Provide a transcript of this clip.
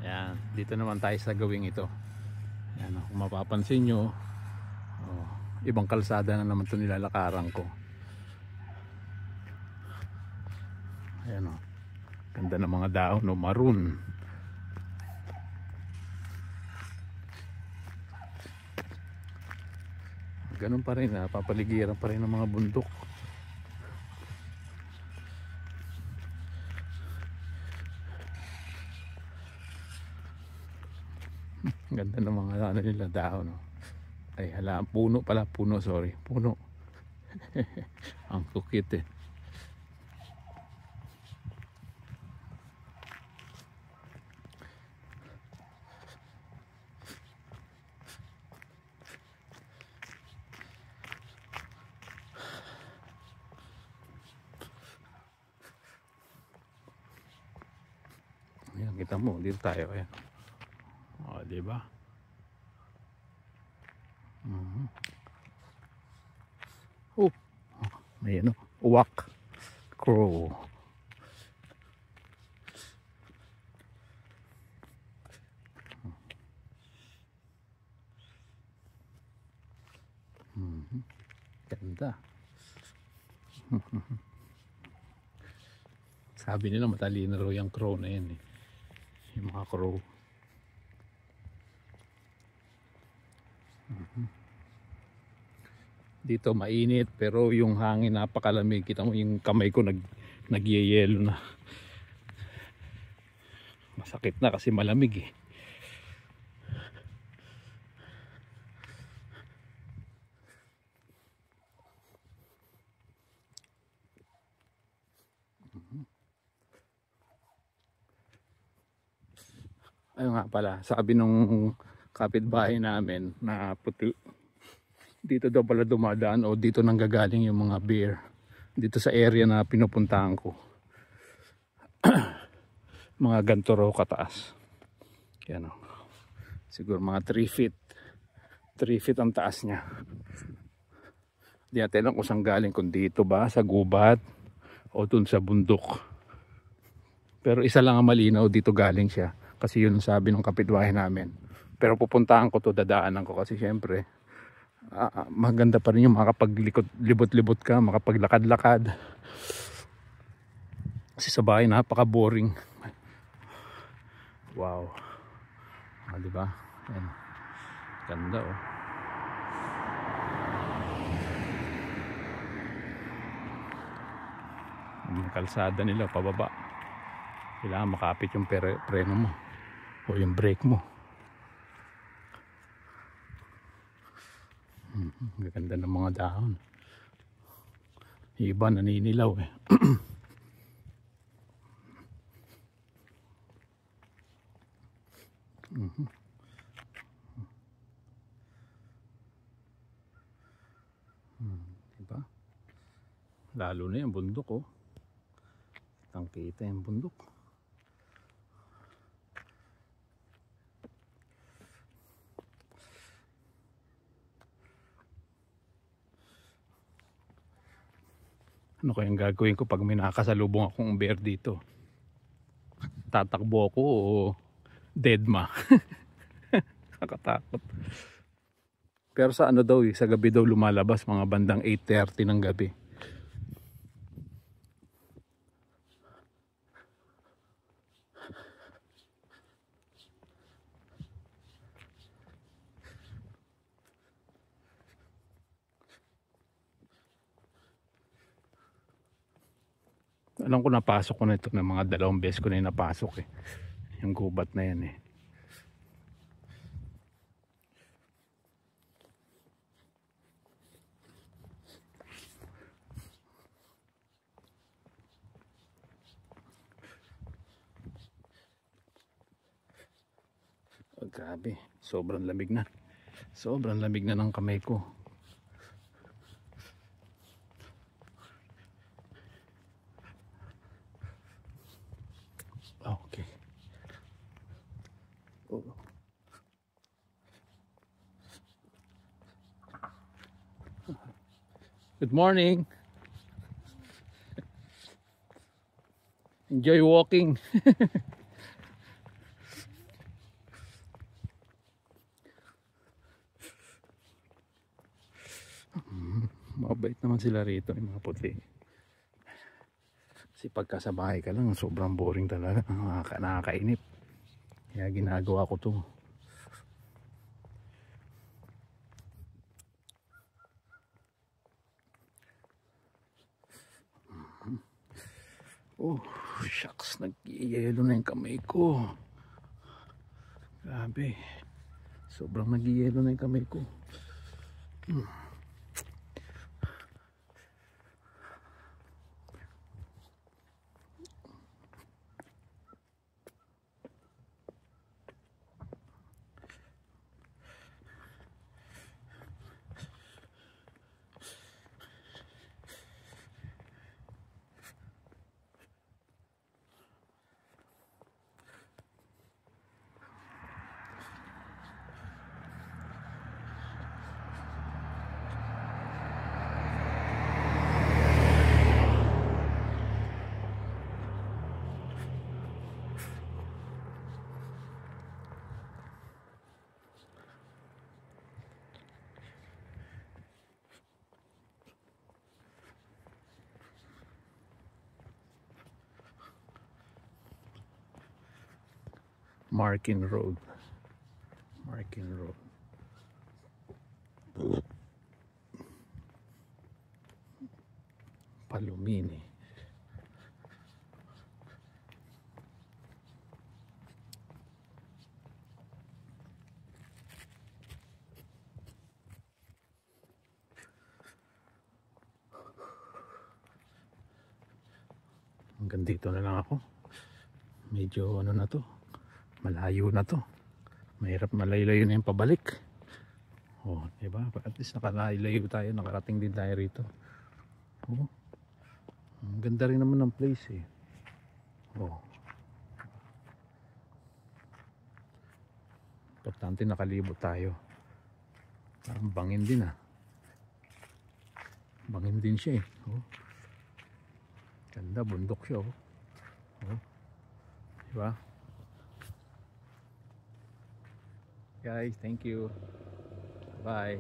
Yan, dito naman tayo sa gawing ito. Yan, kung mapapansin nyo, ibang kalsada na naman ito nilalakaran ko. Ayan o, ganda ng mga daon, no, maroon. Ganun pa rin, papaligiran pa rin ng mga bundok. Ganda ng mga ano nila dahon, no? Ay hala, puno pala, puno, sorry, puno. Ang cute eh. Ayan, kita mo, dito tayo, ayan. O, diba? Oh, may ano, uwak, crow. Ganda. Sabi nila matalino raw yung crow na yan eh. Yung mga crow. Dito mainit pero yung hangin napakalamig. Kita mo yung kamay ko nagyeyelo na. Masakit na kasi malamig eh. Ayun nga pala, sabi nung kapitbahay namin na puti, dito daw pala dumadaan o dito nanggagaling yung mga bear dito sa area na pinupuntahan ko. Mga ganito raw kataas. Yan o. Siguro mga 3 feet 3 feet ang taas niya. Di natin lang kung saan galing, kung dito ba sa gubat o dun sa bundok. Pero isa lang ang malinaw, dito galing siya. Kasi yun sabi ng kapitbahay namin. Pero pupuntahan ko to, dadaanan ko kasi syempre maganda pa rin yung makapaglibot-libot ka, makapaglakad-lakad. Kasi sa bahay napaka boring. Wow. Diba? Ayan. Ganda oh. Ang kalsada nila pababa. Kailangan makapit yung preno mo o yung brake mo. Ganda ng mga dahon. Iba naninilaw eh. Diba? Lalo na yung bundok oh. Kitang-kita yung bundok. Ano kayang gagawin ko pag may nakasalubong akong bear dito? Tatakbo ako o deadma? Nakatakot. Pero sa ano daw sa gabi daw lumalabas, mga bandang 8:30 ng gabi. Alam ko napasok ko na ito ng mga 2 beses ko na yung napasok eh. Yung gubat na yan eh. Oh, grabe, sobrang lamig na. Sobrang lamig na ng kamay ko. Okay. Oh. Good morning. Enjoy walking. Mabait naman sila rito, yung mga puti. Kasi pagka sa bahay ka lang, sobrang boring talaga. Nakakainip. Kaya ginagawa ko to. Oh, shucks. Nag-yelo na yung kamay ko. Grabe. Sobrang nag-yelo na yung kamay ko. Markin Road. Markin Road. Palomini. Hanggang dito na lang ako. Medyo ano na to, malayo na to. Mahirap malayo-layo na yung pabalik. Oh, diba? At least nakalayo tayo, nakarating din tayo rito. Oh, ang ganda rin naman ng place eh. Oh, importante nakalibot tayo. Parang bangin din ah. Bangin din siya eh. Oh, ganda, bundok siya oh. Oh, diba? Guys, thank you. Bye.